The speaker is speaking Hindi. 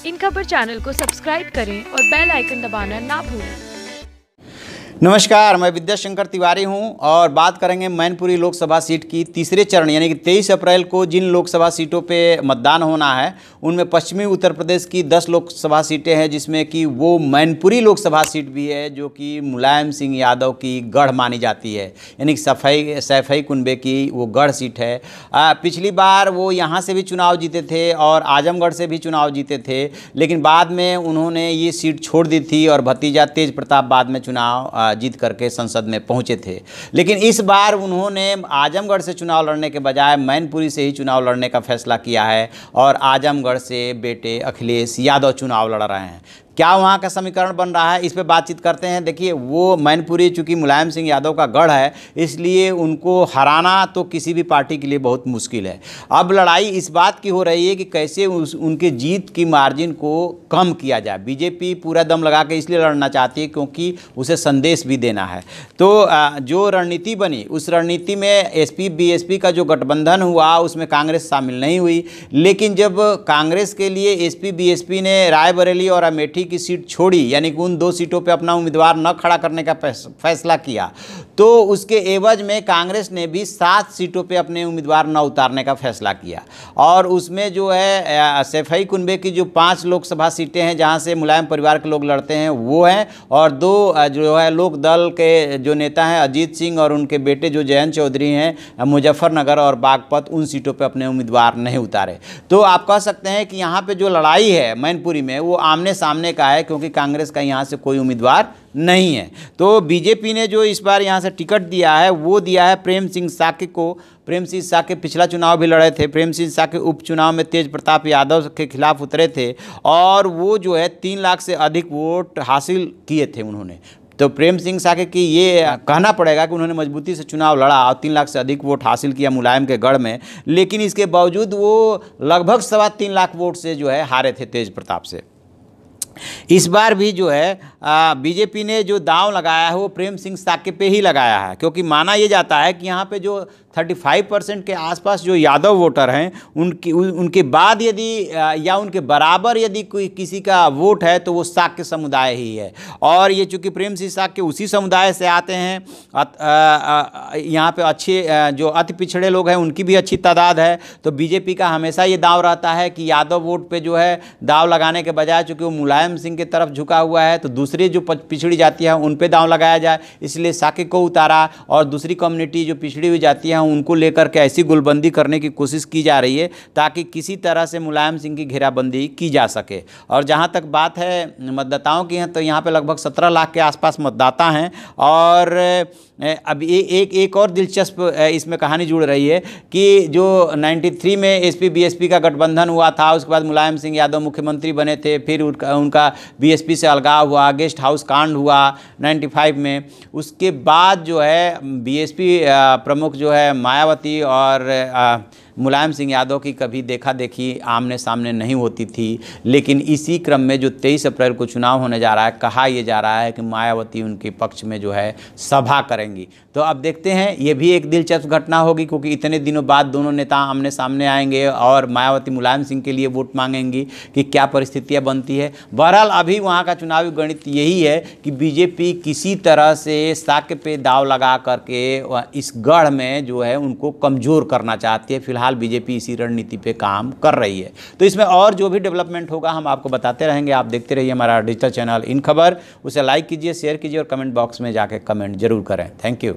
इन खबर चैनल को सब्सक्राइब करें और बेल आइकन दबाना ना भूलें। नमस्कार, मैं विद्याशंकर तिवारी हूं और बात करेंगे मैनपुरी लोकसभा सीट की तीसरे चरण यानी कि 23 अप्रैल को जिन लोकसभा सीटों पे मतदान होना है उनमें पश्चिमी उत्तर प्रदेश की 10 लोकसभा सीटें हैं, जिसमें कि वो मैनपुरी लोकसभा सीट भी है जो कि मुलायम सिंह यादव की गढ़ मानी जाती है, यानी कि सैफई कुनबे की वो गढ़ सीट है। पिछली बार वो यहाँ से भी चुनाव जीते थे और आजमगढ़ से भी चुनाव जीते थे, लेकिन बाद में उन्होंने ये सीट छोड़ दी थी और भतीजा तेज प्रताप बाद में चुनाव जीत करके संसद में पहुंचे थे। लेकिन इस बार उन्होंने आजमगढ़ से चुनाव लड़ने के बजाय मैनपुरी से ही चुनाव लड़ने का फैसला किया है और आजमगढ़ से बेटे अखिलेश यादव चुनाव लड़ रहे हैं। क्या वहाँ का समीकरण बन रहा है, इस पे बातचीत करते हैं। देखिए, वो मैनपुरी चूँकि मुलायम सिंह यादव का गढ़ है, इसलिए उनको हराना तो किसी भी पार्टी के लिए बहुत मुश्किल है। अब लड़ाई इस बात की हो रही है कि कैसे उनके जीत की मार्जिन को कम किया जाए। बीजेपी पूरा दम लगा के इसलिए लड़ना चाहती है क्योंकि उसे संदेश भी देना है। तो जो रणनीति बनी उस रणनीति में एसपी बीएसपी का जो गठबंधन हुआ उसमें कांग्रेस शामिल नहीं हुई, लेकिन जब कांग्रेस के लिए एसपी बीएसपी ने रायबरेली और अमेठी की सीट छोड़ी, यानी कि उन 2 सीटों पे अपना उम्मीदवार न खड़ा करने का फैसला किया, तो उसके एवज में कांग्रेस ने भी 7 सीटों पे अपने उम्मीदवार न उतारने का फैसला किया। और उसमें जो है सैफई कुनबे की जो 5 लोकसभा सीटें हैं जहां से मुलायम परिवार के लोग लड़ते हैं वो हैं, और 2 जो है लोक दल के जो नेता हैं अजीत सिंह और उनके बेटे जो जयंत चौधरी हैं मुजफ्फरनगर और बागपत, उन सीटों पर अपने उम्मीदवार नहीं उतारे। तो आप कह सकते हैं कि यहाँ पर जो लड़ाई है मैनपुरी में वो आमने सामने का है, क्योंकि कांग्रेस का यहाँ से कोई उम्मीदवार नहीं है। तो बीजेपी ने जो इस बार यहाँ से टिकट दिया है वो दिया है प्रेम सिंह साके को। प्रेम सिंह साके पिछला चुनाव भी लड़े थे। प्रेम सिंह साके उपचुनाव में तेज प्रताप यादव के खिलाफ उतरे थे और वो जो है 3 लाख से अधिक वोट हासिल किए थे उन्होंने। तो प्रेम सिंह साके की ये कहना पड़ेगा कि उन्होंने मजबूती से चुनाव लड़ा और 3 लाख से अधिक वोट हासिल किया मुलायम के गढ़ में, लेकिन इसके बावजूद वो लगभग 3.25 लाख वोट से जो है हारे थे तेज प्रताप से। इस बार भी जो है बीजेपी ने जो दांव लगाया है वो प्रेम सिंह साके पे ही लगाया है, क्योंकि माना ये जाता है कि यहाँ पे जो 35% के आसपास जो यादव वोटर हैं उनके बाद यदि या उनके बराबर यदि कोई किसी का वोट है तो वो साके समुदाय ही है। और ये चूँकि प्रेम सिंह साके उसी समुदाय से आते हैं, यहाँ पे अच्छे जो अति पिछड़े लोग हैं उनकी भी अच्छी तादाद है। तो बीजेपी का हमेशा ये दांव रहता है कि यादव वोट पे जो है दांव लगाने के बजाय, चूँकि वो मुलायम सिंह की तरफ झुका हुआ है, तो दूसरी जो पिछड़ी जाती है उन पे दांव लगाया जाए, इसलिए साके को उतारा। और दूसरी कम्युनिटी जो पिछड़ी हुई जाती है उनको लेकर के ऐसी गुलबंदी करने की कोशिश की जा रही है ताकि किसी तरह से मुलायम सिंह की घेराबंदी की जा सके। और जहां तक बात है मतदाताओं की है तो यहाँ पे लगभग 17 लाख के आसपास मतदाता हैं। और अब एक और दिलचस्प इसमें कहानी जुड़ रही है कि जो 93 में एसपी बीएसपी का गठबंधन हुआ था, उसके बाद मुलायम सिंह यादव मुख्यमंत्री बने थे, फिर उनका बीएसपी से अलगाव हुआ, गेस्ट हाउस कांड हुआ 95 में। उसके बाद जो है बीएसपी प्रमुख जो है मायावती और मुलायम सिंह यादव की कभी देखा देखी आमने सामने नहीं होती थी, लेकिन इसी क्रम में जो 23 अप्रैल को चुनाव होने जा रहा है, कहा यह जा रहा है कि मायावती उनके पक्ष में जो है सभा करेंगी। तो अब देखते हैं, ये भी एक दिलचस्प घटना होगी क्योंकि इतने दिनों बाद दोनों नेता आमने सामने आएंगे और मायावती मुलायम सिंह के लिए वोट मांगेंगी कि क्या परिस्थितियाँ बनती है। बहरहाल अभी वहाँ का चुनावी गणित यही है कि बीजेपी किसी तरह से साके पे दाव लगा करके इस गढ़ में जो है उनको कमज़ोर करना चाहती है। फिलहाल बीजेपी इसी रणनीति पे काम कर रही है। तो इसमें और जो भी डेवलपमेंट होगा हम आपको बताते रहेंगे। आप देखते रहिए हमारा डिजिटल चैनल इन खबर। उसे लाइक कीजिए, शेयर कीजिए और कमेंट बॉक्स में जाके कमेंट जरूर करें। Thank you.